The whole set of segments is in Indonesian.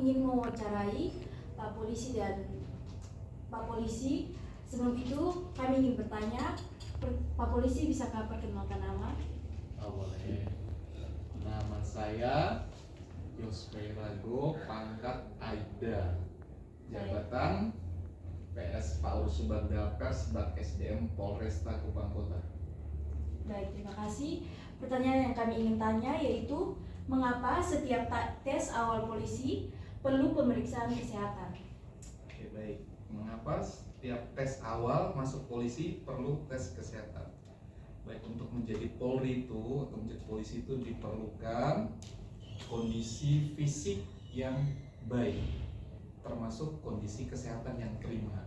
ingin mewawancarai Pak Polisi dan Pak Polisi. Sebelum itu kami ingin bertanya, Pak Polisi bisakah perkenalkan nama? Oh, boleh. Nama saya Yospe Rago, pangkat Aida, jabatan PS Paulus Subagda Persbak SDM Polresta Kupang Kota. Baik, terima kasih. Pertanyaan yang kami ingin tanya yaitu, mengapa setiap tes awal polisi perlu pemeriksaan kesehatan? Oke, baik. Mengapa setiap tes awal masuk polisi perlu tes kesehatan? Baik, untuk menjadi Polri itu, untuk menjadi polisi itu diperlukan kondisi fisik yang baik, termasuk kondisi kesehatan yang prima.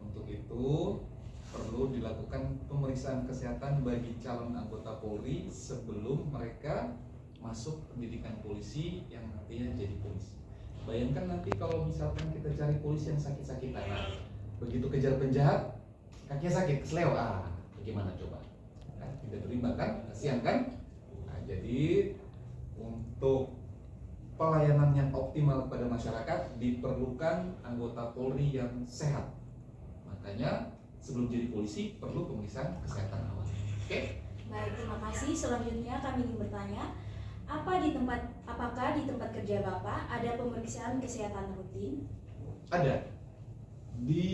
Untuk itu perlu dilakukan pemeriksaan kesehatan bagi calon anggota Polri sebelum mereka masuk pendidikan polisi yang nantinya jadi polisi. Bayangkan nanti kalau misalkan kita cari polisi yang sakit-sakitan, begitu kejar penjahat, kakinya sakit, kesleo, bagaimana coba? Kan tidak terima kan? Kasihan kan? Nah, jadi untuk pelayanan yang optimal kepada masyarakat diperlukan anggota Polri yang sehat. Makanya sebelum jadi polisi perlu pemeriksaan kesehatan awal. Oke? Baik, terima kasih. Selanjutnya kami ingin bertanya, apakah di tempat kerja Bapak ada pemeriksaan kesehatan rutin? Ada. Di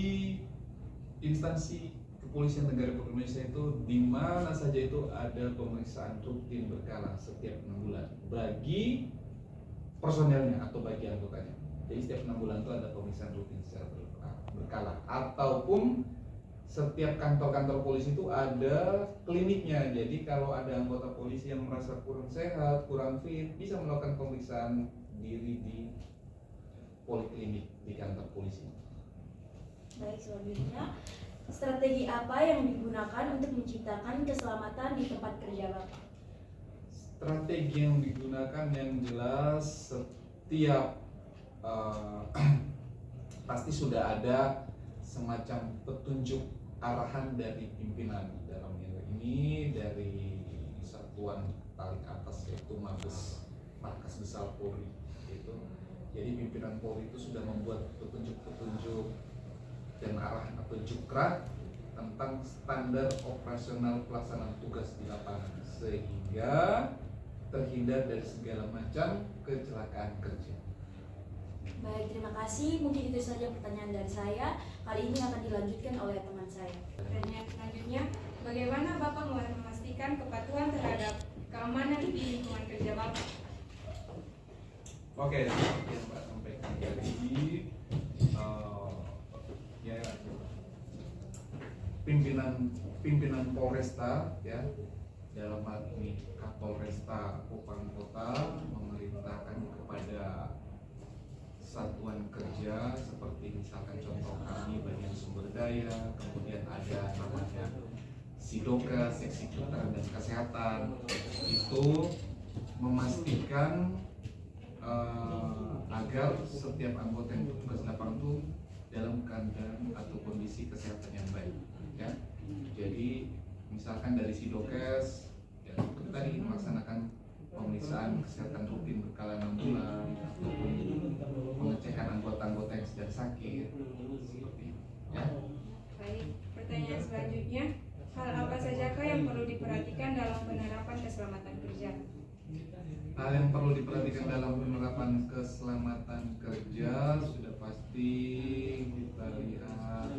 instansi kepolisian negara Republik Indonesia itu di mana saja itu ada pemeriksaan rutin berkala setiap 6 bulan bagi personelnya atau bagi anggotanya. Jadi setiap 6 bulan itu ada pemeriksaan rutin secara berkala, ataupun setiap kantor-kantor polisi itu ada kliniknya. Jadi kalau ada anggota polisi yang merasa kurang sehat, kurang fit, bisa melakukan pemeriksaan diri di poliklinik di kantor polisi. Baik, selanjutnya, strategi apa yang digunakan untuk menciptakan keselamatan di tempat kerja Bapak? Strategi yang digunakan yang jelas setiap pasti sudah ada semacam petunjuk arahan dari pimpinan dalam ini, dari satuan paling atas yaitu Mabes Markas Besar Polri itu. Jadi pimpinan Polri itu sudah membuat petunjuk-petunjuk dan arahan atau jukrak tentang standar operasional pelaksanaan tugas di lapangan sehingga terhindar dari segala macam kecelakaan kerja. Baik, terima kasih. Mungkin itu saja pertanyaan dari saya. Kali ini akan dilanjutkan oleh teman saya. Pertanyaan selanjutnya, bagaimana Bapak memastikan kepatuhan terhadap keamanan di lingkungan kerja Bapak? Oke, seperti yang Pak sampaikan tadi, pimpinan Polresta ya, dalam hal ini Kapolresta Kupang Kota memerintahkan kepada satuan kerja seperti misalkan contoh kami bagian sumber daya, kemudian ada namanya Sidoka, seksi kedokteran dan kesehatan, itu memastikan agar setiap anggota yang bertugas di lapangan itu dalam keadaan atau kondisi kesehatan yang baik ya. Jadi misalkan dari Sidokes ya, itu tadi melaksanakan pemeriksaan kesehatan rutin berkala 6 bulan ataupun pengecekan anggota-anggota yang sedang sakit seperti itu ya. Baik, pertanyaan selanjutnya, hal apa sajakah yang perlu diperhatikan dalam penerapan keselamatan kerja? Hal yang perlu diperhatikan dalam penerapan keselamatan kerja sudah pasti kita lihat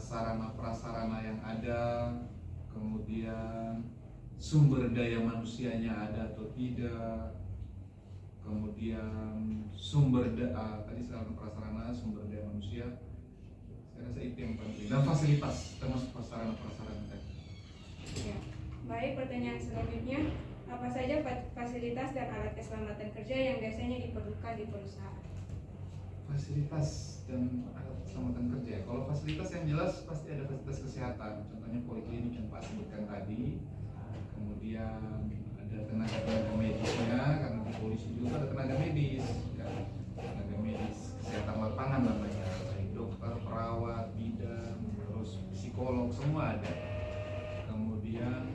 sarana prasarana yang ada, kemudian sumber daya manusianya ada atau tidak, kemudian tadi sarana prasarana, sumber daya manusia, saya rasa itu yang penting, dan fasilitas termasuk sarana prasarana tadi. Ya. Baik, pertanyaan selanjutnya, apa saja fasilitas dan alat keselamatan kerja yang biasanya diperlukan di perusahaan? Fasilitas dan alat keselamatan kerja. Kalau fasilitas yang jelas pasti ada fasilitas kesehatan, contohnya poliklinik yang Pak sebutkan tadi. Kemudian ada tenaga medisnya, karena di polisi juga ada tenaga medis, ya. Tenaga medis kesehatan lapangan namanya, baik dokter, perawat, bidan, terus psikolog, semua ada. Kemudian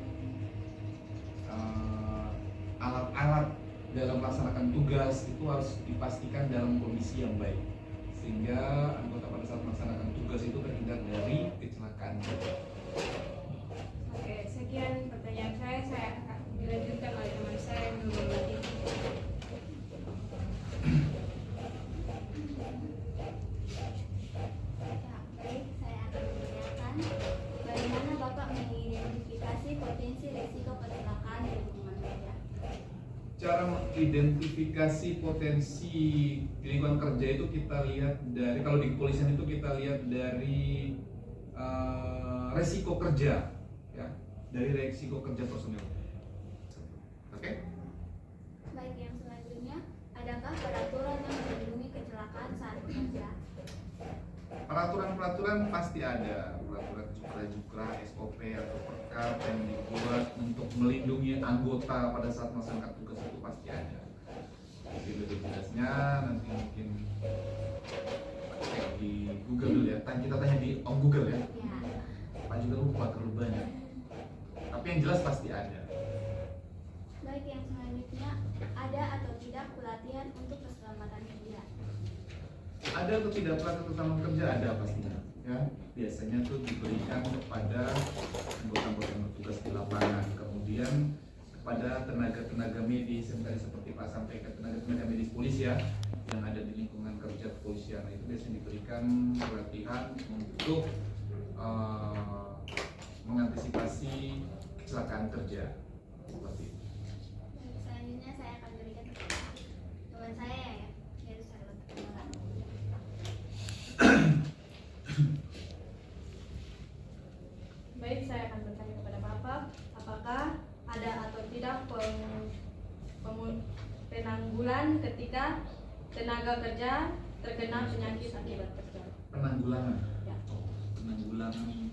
alat-alat dalam melaksanakan tugas itu harus dipastikan dipastikan dalam kondisi yang baik sehingga anggota pada saat melaksanakan tugas itu terhindar dari kecelakaan. Oke, sekian pertanyaan saya akan dilanjutkan oleh teman saya yang memiliki. Ya, baik, saya akan menanyakan bagaimana Bapak mengidentifikasi potensi risiko kecelakaan di lingkungan kerja. Cara mengidentifikasi potensi di lingkungan kerja itu kita lihat dari, kalau di kepolisian itu kita lihat dari resiko kerja, ya, dari resiko kerja personil. Oke? Baik, yang selanjutnya, adakah peraturan yang melindungi kecelakaan saat bekerja? Peraturan-peraturan pasti ada, peraturan jukra-jukra, SOP atau perkap yang dibuat untuk melindungi anggota pada saat melaksanakan tugas itu pasti ada. Jadi lebih jelasnya nanti mungkin cek di Google dulu ya. Kita tanya di Om Google ya. Ya. Pak juga lupa terlalu banyak. Tapi yang jelas pasti ada. Baik, yang selanjutnya, ada atau tidak pelatihan untuk keselamatan kerja? Ada atau tidak pelatihan keselamatan kerja? Ada pastinya. Ya, biasanya tuh diberikan kepada anggota-anggota yang bertugas di lapangan, kemudian kepada tenaga-tenaga medis yang tadi seperti Pak sampaikan, tenaga-tenaga medis polisi ya yang ada di lingkungan kerja kepolisian. Nah, itu biasanya diberikan pelatihan untuk mengantisipasi kecelakaan kerja seperti itu. Baik, selanjutnya saya akan berikan teman saya ya, yaitu Charlotte Kenalan. Baik, saya akan bertanya kepada Bapak, apakah ada atau tidak penanggulan ketika tenaga kerja terkena penyakit akibat kerja? Penanggulangan. Ya. Penanggulangan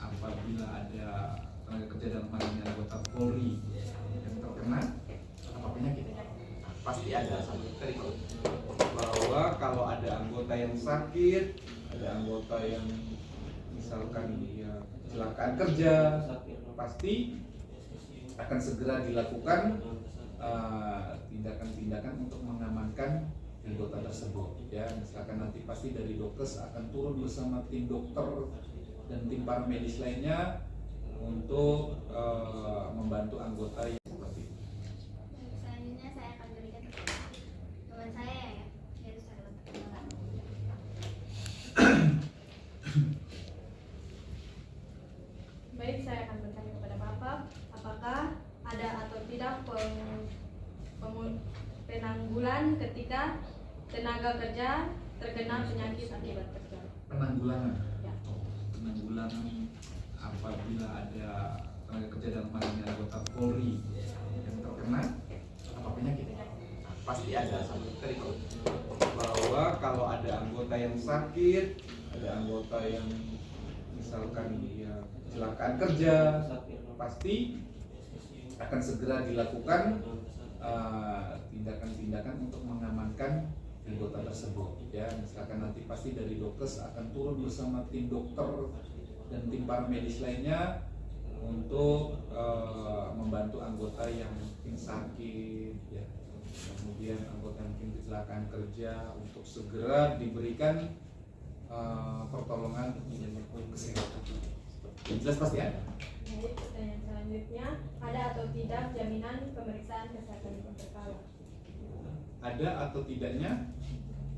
apabila ada tenaga kerja dalam hal ini anggota Polri yang terkena apa penyakit, pasti ada. Tadi bahwa kalau ada anggota yang sakit, ada anggota yang misalkan dia kecelakaan kerja, pasti akan segera dilakukan tindakan-tindakan untuk mengamankan anggota tersebut. Ya, misalkan nanti pasti dari dokes akan turun bersama tim dokter dan tim paramedis lainnya untuk membantu anggota yang seperti itu. Baik, selanjutnya saya akan berikan teman saya ya, yaitu Charlotte Kenalan. Baik, saya akan bertanya kepada Bapak, apakah ada atau tidak penanggulan ketika tenaga kerja terkena penyakit akibat kerja? Penanggulangan. Ya. Penanggulangan apabila ada tenaga kerja dalam hal ini anggota Polri yang terkena apa penyakit, pasti ada. Tadi bahwa kalau ada anggota yang sakit, ada anggota yang misalkan dia kecelakaan kerja, pasti akan segera dilakukan tindakan-tindakan untuk mengamankan anggota tersebut. Ya, misalkan nanti pasti dari dokes akan turun bersama tim dokter dan tim paramedis lainnya untuk membantu anggota yang mungkin sakit, ya, kemudian anggota yang mungkin kecelakaan kerja untuk segera diberikan pertolongan kesehatan. Yang jelas pasti ada. Baik, pertanyaan selanjutnya, ada atau tidak jaminan pemeriksaan kesehatan berkala? Ada atau tidaknya?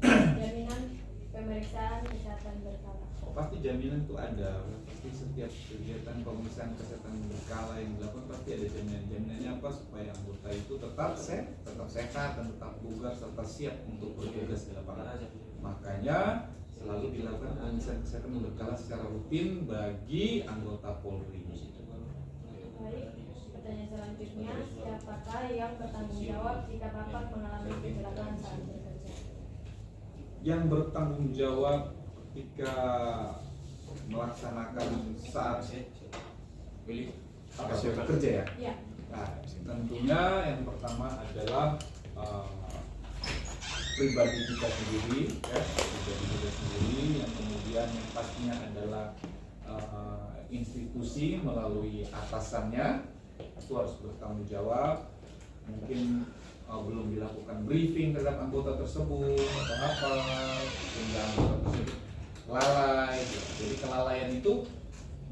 Jaminan pemeriksaan kesehatan berkala. Oh, pasti jaminan itu ada. Pasti setiap kegiatan pemeriksaan kesehatan berkala yang dilakukan pasti ada jaminan. Jaminannya apa? Supaya anggota itu tetap sehat dan tetap bugar serta siap untuk bertugas di lapangan. Makanya selalu dilakukan pemeriksaan kesehatan berkala secara rutin bagi anggota Polri. Baik, pertanyaan selanjutnya, siapakah yang bertanggung jawab jika Bapak mengalami kecelakaan saat bekerja? Yang bertanggung jawab ketika melaksanakan saat bekerja ya? Ya. Nah, tentunya yang pertama adalah pribadi kita sendiri, ya, pribadi kita sendiri, yang kemudian yang pastinya adalah institusi melalui atasannya itu harus bertanggung jawab. Mungkin belum dilakukan briefing terhadap anggota tersebut atau apa, sehingga anggota tersebut lalai. Jadi kelalaian itu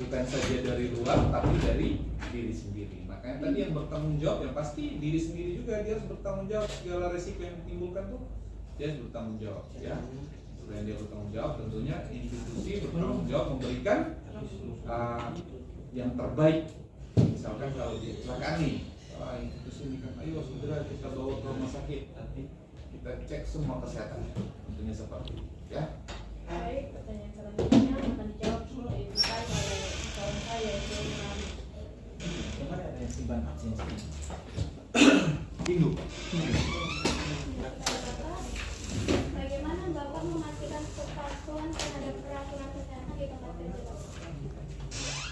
bukan saja dari luar tapi dari diri sendiri. Makanya tadi yang bertanggung jawab yang pasti diri sendiri juga, dia harus bertanggung jawab segala resiko yang ditimbulkan tuh dia harus bertanggung jawab ya. Selain dia bertanggung jawab, tentunya institusi bertanggung jawab memberikan yang terbaik. Misalkan kalau dia kecelakaan nih, institusi ini kan ayo segera kita bawa ke rumah sakit, kita cek semua kesehatan, tentunya seperti itu ya. Baik, pertanyaan selanjutnya akan dijawab oleh kawan saya itu Kemarin ada yang simpan absensi. Hindu. Bagaimana Bapak memastikan kepatuhan terhadap peraturan kesehatan di tempat kerja?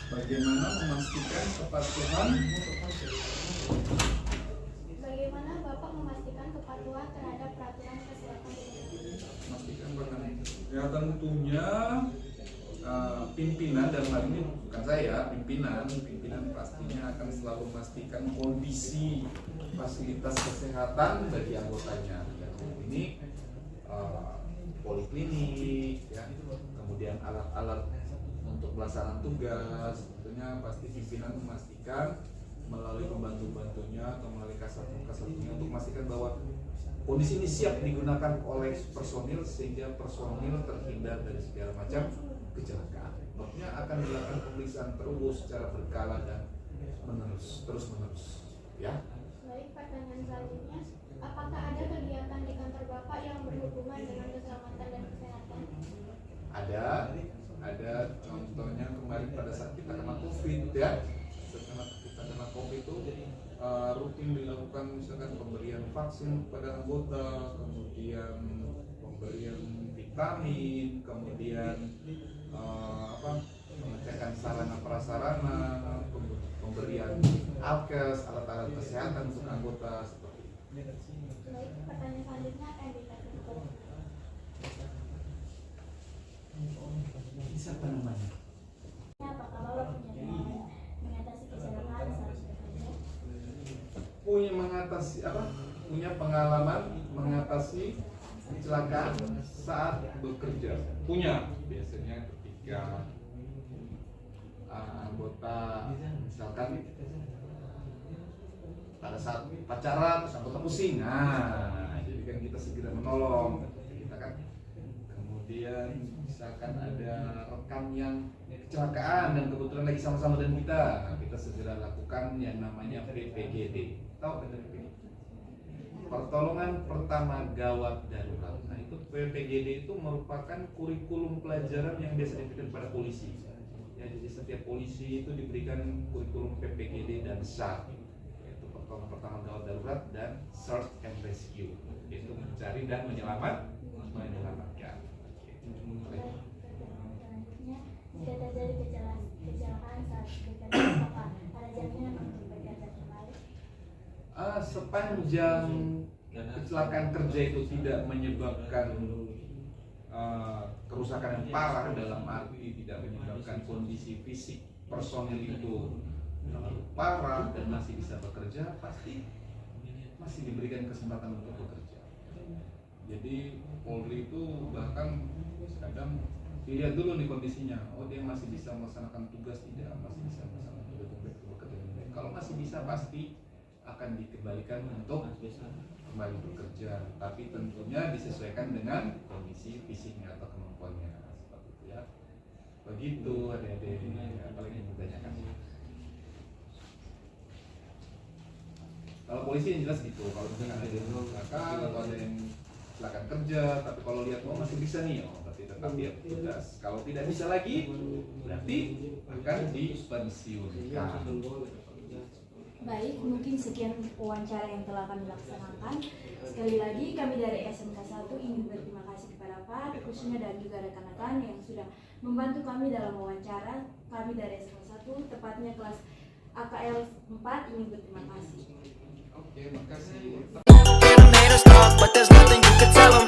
Bagaimana memastikan kepatuhan? Bagaimana Bapak memastikan kepatuhan terhadap peraturan kesehatan di tempat kerja? Memastikan bahkan ya tentunya pimpinan dan hal ini bukan saya, pimpinan pastinya akan selalu memastikan kondisi fasilitas kesehatan bagi anggotanya. Ini poliklinik, ya, kemudian alat-alat untuk pelaksanaan tugas, tentunya pasti pimpinan memastikan melalui pembantu-bantunya atau melalui kasatnya untuk memastikan bahwa kondisi ini siap digunakan oleh personil sehingga personil terhindar dari segala macam kecelakaan. Maksudnya akan dilakukan pemeriksaan terus secara berkala dan terus menerus. Ya. Baik, pertanyaan selanjutnya, apakah ada kegiatan di kantor Bapak yang berhubungan dengan keselamatan dan kesehatan? Ada contohnya kemarin pada saat kita kena COVID ya. Setelah kita kena COVID itu rutin dilakukan misalkan pemberian vaksin kepada anggota, kemudian pemberian vitamin, kemudian pengecekan sarana prasarana, pemberian alkes, alat-alat kesehatan untuk anggota seperti itu. Baik, pertanyaan selanjutnya akan dikatakan. Siapa namanya? Apakah Bapak punya pengalaman mengatasi kecelakaan saat bekerja? Punya pengalaman mengatasi kecelakaan saat bekerja. Punya. Biasanya ketika anggota misalkan pada saat pacaran terus anggota pusing, jadi kan kita segera menolong kita kan. Kemudian misalkan ada rekan yang kecelakaan dan kebetulan lagi sama-sama dengan kita segera lakukan yang namanya PPGD. Tahu kan PPGD? Pertolongan pertama gawat darurat. Nah itu PPGD itu merupakan kurikulum pelajaran yang biasa diberikan pada polisi. Ya, jadi setiap polisi itu diberikan kurikulum PPGD dan SAR, yaitu pertolongan pertama gawat darurat dan search and rescue, yaitu mencari dan menyelamatkan. Selanjutnya, jika terjadi kecelakaan saat bekerja, apakah ada jaminan untuk bekerja kembali? Sepanjang kecelakaan kerja itu tidak menyebabkan kerusakan yang parah, dalam arti tidak menyebabkan kondisi fisik personil itu terlalu parah dan masih bisa bekerja, pasti masih diberikan kesempatan untuk bekerja. Jadi Polri itu bahkan kadang dilihat dulu nih kondisinya, dia masih bisa melaksanakan tugas tidak, masih bisa melaksanakan tugas bekerja. Kalau masih bisa pasti akan dikembalikan untuk kembali bekerja, tapi tentunya disesuaikan dengan kondisi fisiknya atau kemampuannya seperti itu ya. Begitu adik-adik, apalagi yang ditanyakan. Kalau polisi yang jelas gitu, kalau misalkan ada yang kecelakaan atau ada yang kecelakaan kerja, tapi kalau lihat masih bisa nih, berarti tetap dia tugas. Kalau tidak bisa lagi, berarti akan dipensiunkan. Baik, mungkin sekian wawancara yang telah kami laksanakan. Sekali lagi kami dari SMK 1 ingin berterima kasih kepada Pak, khususnya dan juga rekan-rekan yang sudah membantu kami dalam wawancara. Kami dari SMK 1, tepatnya kelas AKL 4 ingin berterima kasih. Oke, makasih. Haters talk, but there's nothing you can tell 'em.